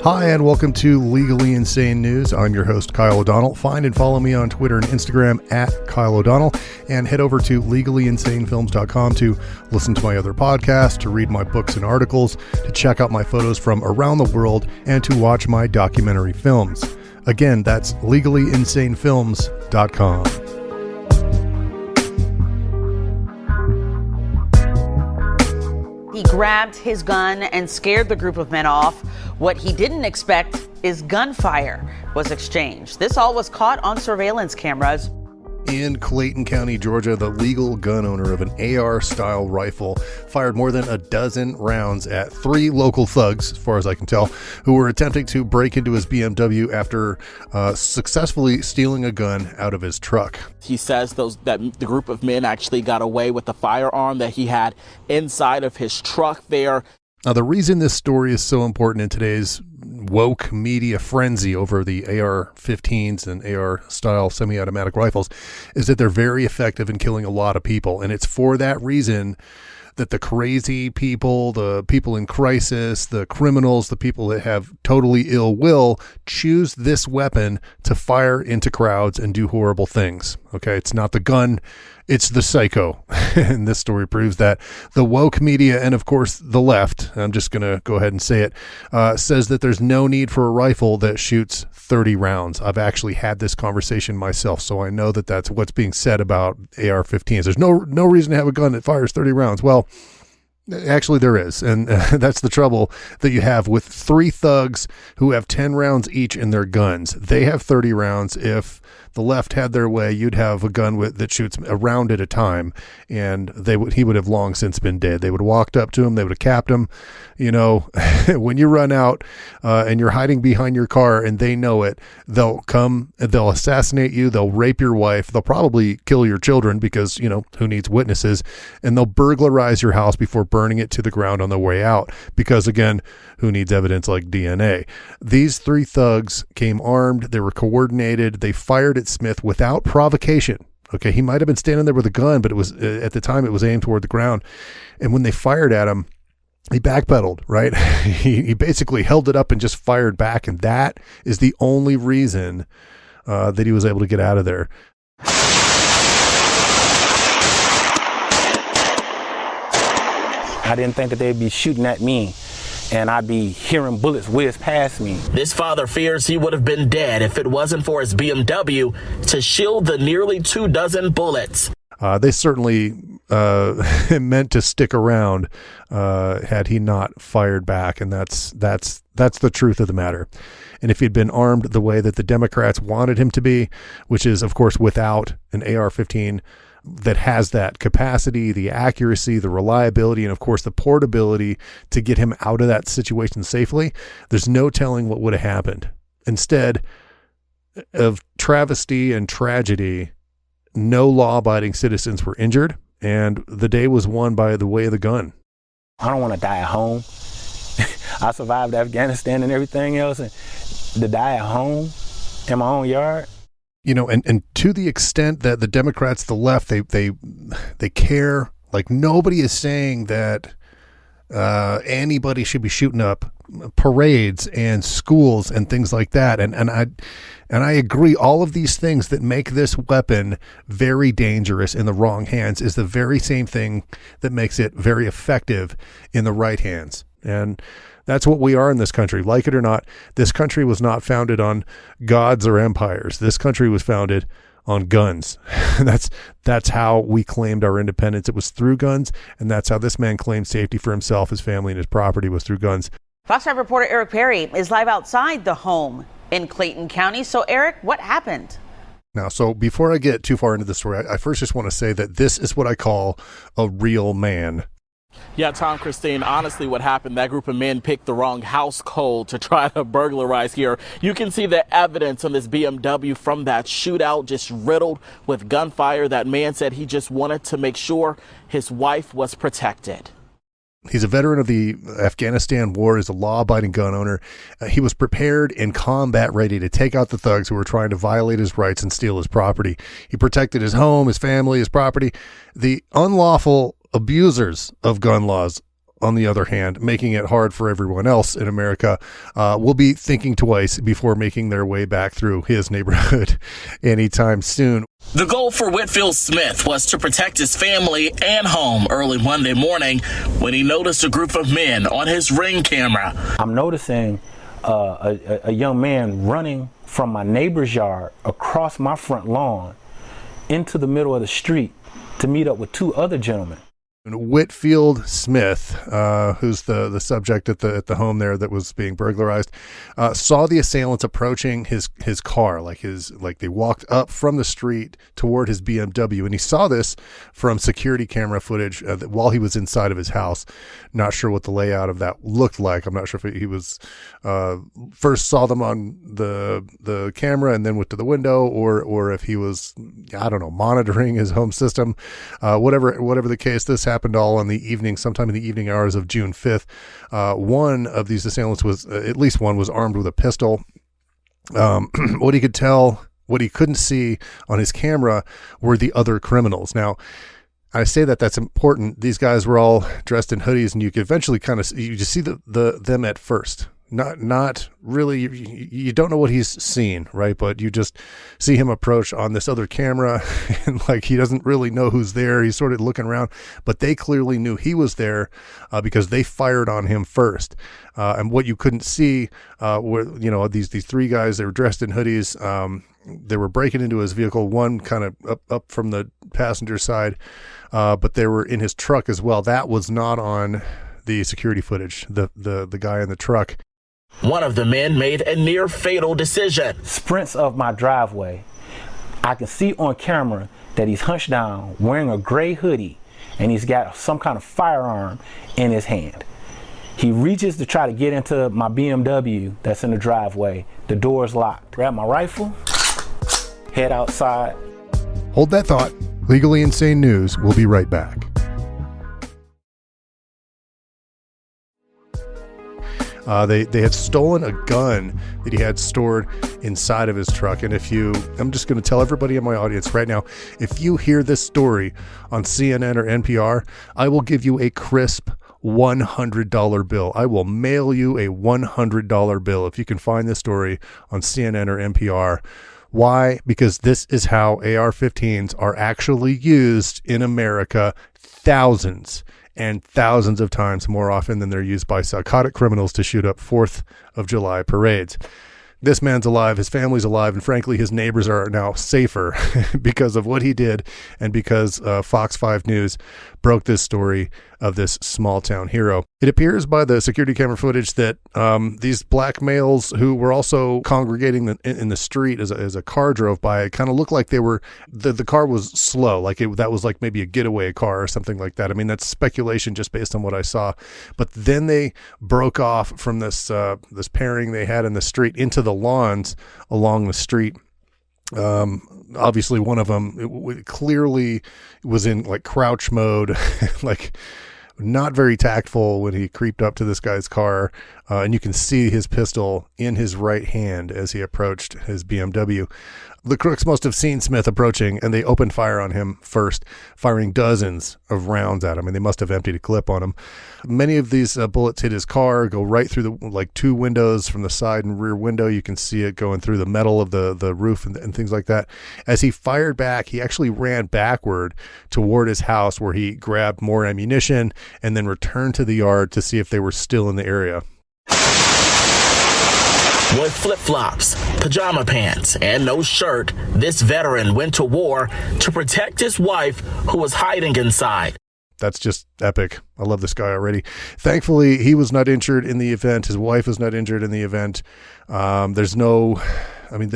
Hi, and welcome to Legally Insane News. I'm your host, Kyle O'Donnell. Find and follow me on Twitter and Instagram at Kyle O'Donnell, and head over to legallyinsanefilms.com to listen to my other podcasts, to read my books and articles, to check out my photos from around the world, and to watch my documentary films. Again, that's legallyinsanefilms.com. He grabbed his gun and scared the group of men off. What he didn't expect is gunfire was exchanged. This all was caught on surveillance cameras. In Clayton County, Georgia, the legal gun owner of an AR-style rifle fired more than a dozen rounds at three local thugs, as far as I can tell, who were attempting to break into his BMW after successfully stealing a gun out of his truck. He says that the group of men actually got away with the firearm that he had inside of his truck there. Now, the reason this story is so important in today's woke media frenzy over the AR-15s and AR-style semi-automatic rifles is that they're very effective in killing a lot of people. And it's for that reason that the crazy people, the people in crisis, the criminals, the people that have totally ill will choose this weapon to fire into crowds and do horrible things. Okay, it's not the gun, it's the psycho. And this story proves that. The woke media and, of course, the left, I'm just going to go ahead and say it, says that there's no need for a rifle that shoots 30 rounds. I've actually had this conversation myself, so I know that that's what's being said about AR-15s. There's no reason to have a gun that fires 30 rounds. Well, actually there is, and that's the trouble that you have with three thugs who have 10 rounds each in their guns. They have 30 rounds. If the left had their way, you'd have a gun that shoots a round at a time, and he would have long since been dead. They would have walked up to him, they would have capped him. You know, when you run out and you're hiding behind your car and they know it, they'll come, they'll assassinate you, they'll rape your wife, they'll probably kill your children because, you know, who needs witnesses, and they'll burglarize your house before burning it to the ground on their way out because, again, who needs evidence like DNA? These three thugs came armed, they were coordinated, they fired at Smith without provocation. Okay, he might have been standing there with a gun, but it was at the time it was aimed toward the ground, and when they fired at him, he backpedaled, right? He basically held it up and just fired back, and that is the only reason that he was able to get out of there. I didn't think that they'd be shooting at me, and I'd be hearing bullets whiz past me. This father fears he would have been dead if it wasn't for his BMW to shield the nearly 24 bullets. They certainly meant to stick around had he not fired back, and that's the truth of the matter. And if he'd been armed the way that the Democrats wanted him to be, which is, of course, without an AR-15 that has that capacity, the accuracy, the reliability, and, of course, the portability to get him out of that situation safely, there's no telling what would have happened. Instead of travesty and tragedy, no law-abiding citizens were injured, and the day was won by the way of the gun. I don't want to die at home. I survived Afghanistan and everything else, and to die at home in my own yard. You know, and to the extent that the Democrats, the left, they care, like nobody is saying that anybody should be shooting up parades and schools and things like that. And I agree. All of these things that make this weapon very dangerous in the wrong hands is the very same thing that makes it very effective in the right hands. And that's what we are in this country. Like it or not, this country was not founded on gods or empires. This country was founded on guns. That's how we claimed our independence. It was through guns, and that's how this man claimed safety for himself, his family, and his property was through guns. Fox 5 reporter Eric Perry is live outside the home in Clayton County. So, Eric, what happened? Now, so before I get too far into the story, I first just want to say that this is what I call a real man. Yeah, Tom, Christine, honestly, what happened, that group of men picked the wrong house code to try to burglarize here. You can see the evidence on this BMW from that shootout, just riddled with gunfire. That man said he just wanted to make sure his wife was protected. He's a veteran of the Afghanistan war, is a law-abiding gun owner. He was prepared and combat ready to take out the thugs who were trying to violate his rights and steal his property. He protected his home, his family, his property. The unlawful abusers of gun laws on the other hand, making it hard for everyone else in America, will be thinking twice before making their way back through his neighborhood anytime soon. The goal for Whitfield Smith was to protect his family and home early Monday morning when he noticed a group of men on his Ring camera. I'm noticing a young man running from my neighbor's yard across my front lawn into the middle of the street to meet up with two other gentlemen. Whitfield Smith, who's the subject at the home there that was being burglarized, saw the assailants approaching his car, like they walked up from the street toward his BMW, and he saw this from security camera footage while he was inside of his house. Not sure what the layout of that looked like. I'm not sure if he was first saw them on the camera and then went to the window, or if he was, I don't know, monitoring his home system. Whatever the case, this happened all in the evening, sometime in the evening hours of June 5th. One of these assailants at least one was armed with a pistol. What he couldn't see on his camera were the other criminals. Now, I say that's important. These guys were all dressed in hoodies, and you could eventually you just see them at first. Not really, you don't know what he's seen, right? But you just see him approach on this other camera, and like he doesn't really know who's there. He's sort of looking around, but they clearly knew he was there because they fired on him first. And what you couldn't see were, these three guys. They were dressed in hoodies. They were breaking into his vehicle. One kind of up from the passenger side, but they were in his truck as well. That was not on the security footage. The guy in the truck. One of the men made a near fatal decision. Sprints of my driveway. I can see on camera that he's hunched down, wearing a gray hoodie, and he's got some kind of firearm in his hand. He reaches to try to get into my BMW that's in the driveway. The door's locked. Grab my rifle, head outside. Hold that thought. Legally Insane News. We'll be right back. They had stolen a gun that he had stored inside of his truck. And I'm just going to tell everybody in my audience right now, if you hear this story on CNN or NPR, I will give you a crisp $100 bill. I will mail you a $100 bill if you can find this story on CNN or NPR. Why? Because this is how AR-15s are actually used in America. Thousands and thousands of times more often than they're used by psychotic criminals to shoot up 4th of July parades. This man's alive, his family's alive, and frankly, his neighbors are now safer because of what he did and because Fox 5 News broke this story of this small town hero. It appears by the security camera footage that these black males who were also congregating in the street as a car drove by, it kind of looked like the car was slow, like that was like maybe a getaway car or something like that. I mean, that's speculation just based on what I saw. But then they broke off from this pairing they had in the street into the lawns along the street. Obviously one of them clearly was in like crouch mode, like not very tactful when he creeped up to this guy's car. And you can see his pistol in his right hand as he approached his BMW. The crooks must have seen Smith approaching, and they opened fire on him first, firing dozens of rounds at him, and they must have emptied a clip on him. Many of these bullets hit his car, go right through the two windows from the side and rear window. You can see it going through the metal of the roof and things like that. As he fired back, he actually ran backward toward his house, where he grabbed more ammunition and then returned to the yard to see if they were still in the area. With flip-flops, pajama pants, and no shirt, this veteran went to war to protect his wife, who was hiding inside. That's just epic. I love this guy already. Thankfully, he was not injured in the event. His wife was not injured in the event. There's no, I mean,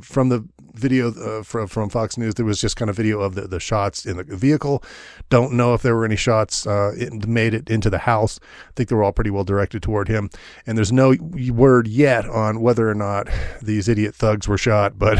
from the video from Fox News, there was just kind of video of the shots in the vehicle. Don't know if there were any shots made it into the house. I think they were all pretty well directed toward him. And there's no word yet on whether or not these idiot thugs were shot, but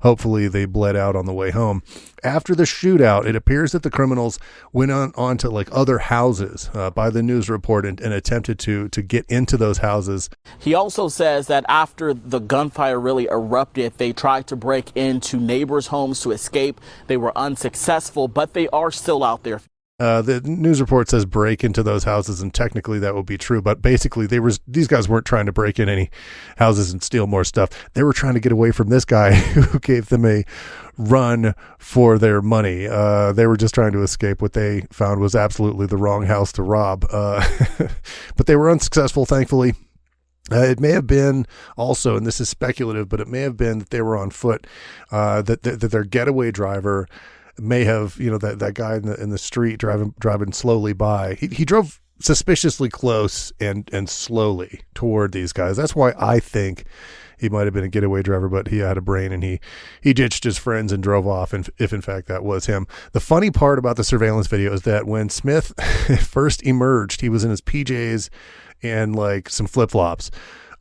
hopefully they bled out on the way home. After the shootout, it appears that the criminals went on to like other houses by the news report and attempted to get into those houses. He also says that after the gunfire really erupted, they tried to break into neighbors' homes to escape. They were unsuccessful, but they are still out there. The news report says break into those houses, and technically that would be true, but basically these guys weren't trying to break in any houses and steal more stuff. They were trying to get away from this guy who gave them a run for their money. They were just trying to escape what they found was absolutely the wrong house to rob. But they were unsuccessful, thankfully. It may have been also, and this is speculative, but it may have been that they were on foot, that their getaway driver may have, that guy in the street driving slowly by. He drove suspiciously close and slowly toward these guys. That's why I think he might have been a getaway driver, but he had a brain and he ditched his friends and drove off. And if in fact that was him. The funny part about the surveillance video is that when Smith first emerged, he was in his PJs and like some flip-flops.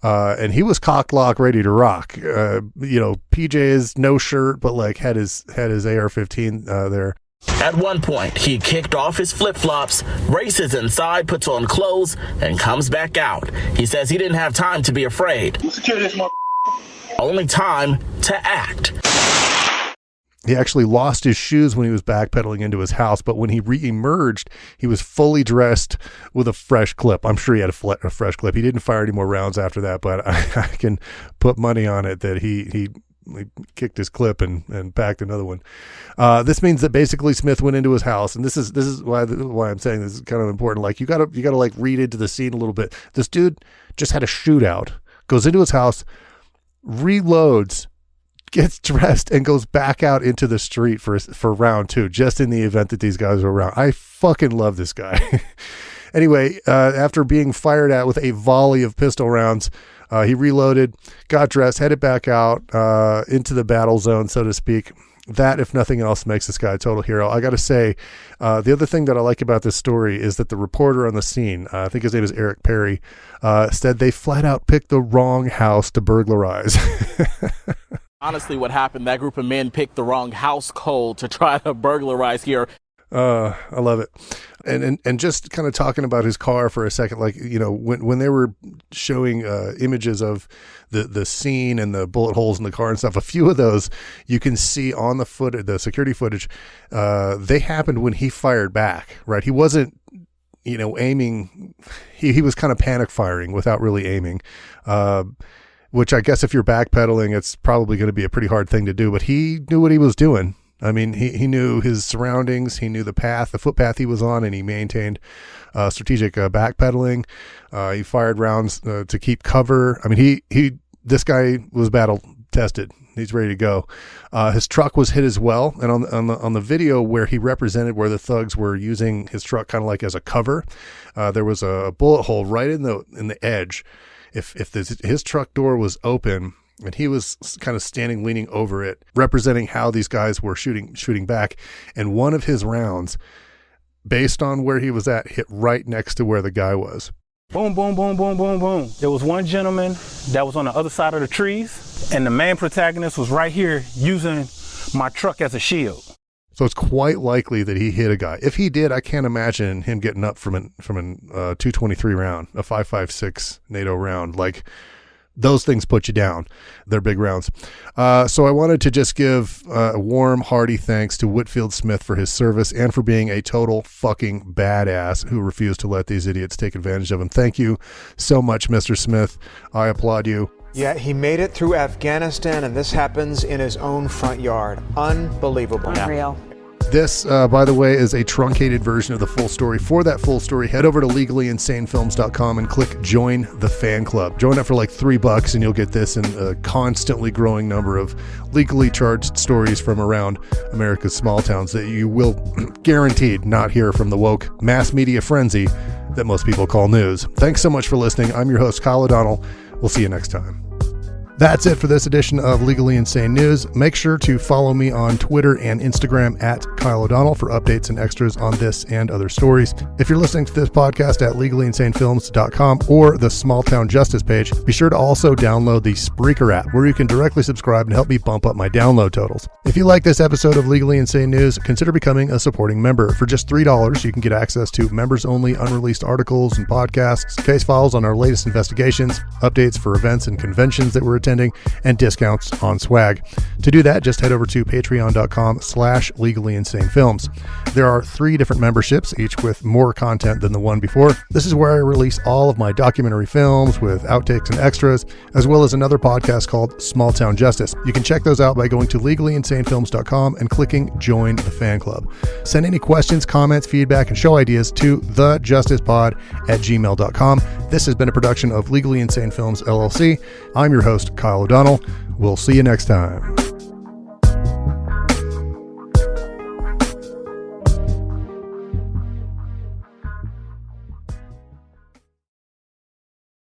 And he was cock-lock ready to rock, PJs, no shirt, but like had his AR-15 there. At one point, he kicked off his flip-flops, races inside, puts on clothes, and comes back out. He says he didn't have time to be afraid. Only time to act. He actually lost his shoes when he was backpedaling into his house, but when he re-emerged, he was fully dressed with a fresh clip. I'm sure he had a fresh clip. He didn't fire any more rounds after that, but I can put money on it that he kicked his clip and packed another one. This means that basically Smith went into his house, and this is why I'm saying this is kind of important. Like you gotta like read into the scene a little bit. This dude just had a shootout, goes into his house, reloads, gets dressed, and goes back out into the street for round two, just in the event that these guys are around. I fucking love this guy. Anyway, after being fired at with a volley of pistol rounds, he reloaded, got dressed, headed back out into the battle zone, so to speak. That, if nothing else, makes this guy a total hero. I got to say, the other thing that I like about this story is that the reporter on the scene, I think his name is Eric Perry, said they flat out picked the wrong house to burglarize. Honestly, what happened, that group of men picked the wrong house code to try to burglarize here. I love it. And just kind of talking about his car for a second, like, when they were showing images of the scene and the bullet holes in the car and stuff, a few of those you can see on the security footage. They happened when he fired back, right? He wasn't, aiming. He was kind of panic firing without really aiming. Which I guess if you're backpedaling, it's probably going to be a pretty hard thing to do, but he knew what he was doing. I mean, he knew his surroundings, he knew the footpath he was on, and he maintained strategic backpedaling. He fired rounds to keep cover. I mean, this guy was battle tested. He's ready to go. His truck was hit as well, and on the video where he represented where the thugs were using his truck kind of like as a cover, there was a bullet hole right in the edge. If his truck door was open and he was kind of standing leaning over it, representing how these guys were shooting back, and one of his rounds, based on where he was at, hit right next to where the guy was. Boom, boom, boom, boom, boom, boom. There was one gentleman that was on the other side of the trees, and the main protagonist was right here using my truck as a shield. So it's quite likely that he hit a guy. If he did, I can't imagine him getting up from a 223 round, a 5.56 NATO round. Like, those things put you down. They're big rounds. So I wanted to just give a warm, hearty thanks to Whitfield Smith for his service and for being a total fucking badass who refused to let these idiots take advantage of him. Thank you so much, Mr. Smith. I applaud you. Yeah, he made it through Afghanistan, and this happens in his own front yard. Unbelievable. Unreal. This, by the way, is a truncated version of the full story. For that full story, head over to legallyinsanefilms.com and click Join the Fan Club. Join up for like $3 and you'll get this and a constantly growing number of legally charged stories from around America's small towns that you will guaranteed not hear from the woke mass media frenzy that most people call news. Thanks so much for listening. I'm your host, Kyle O'Donnell. We'll see you next time. That's it for this edition of Legally Insane News. Make sure to follow me on Twitter and Instagram at Kyle O'Donnell for updates and extras on this and other stories. If you're listening to this podcast at legallyinsanefilms.com or the Small Town Justice page, be sure to also download the Spreaker app where you can directly subscribe and help me bump up my download totals. If you like this episode of Legally Insane News, consider becoming a supporting member. For just $3, you can get access to members-only unreleased articles and podcasts, case files on our latest investigations, updates for events and conventions that we're attending, and discounts on swag. To do that, just head over to patreon.com/legallyinsanefilms. There are 3 different memberships, each with more content than the one before. This is where I release all of my documentary films with outtakes and extras, as well as another podcast called Small Town Justice. You can check those out by going to legallyinsanefilms.com and clicking Join the Fan Club. Send any questions, comments, feedback, and show ideas to thejusticepod@gmail.com. This has been a production of Legally Insane Films, LLC. I'm your host, Kyle O'Donnell. We'll see you next time.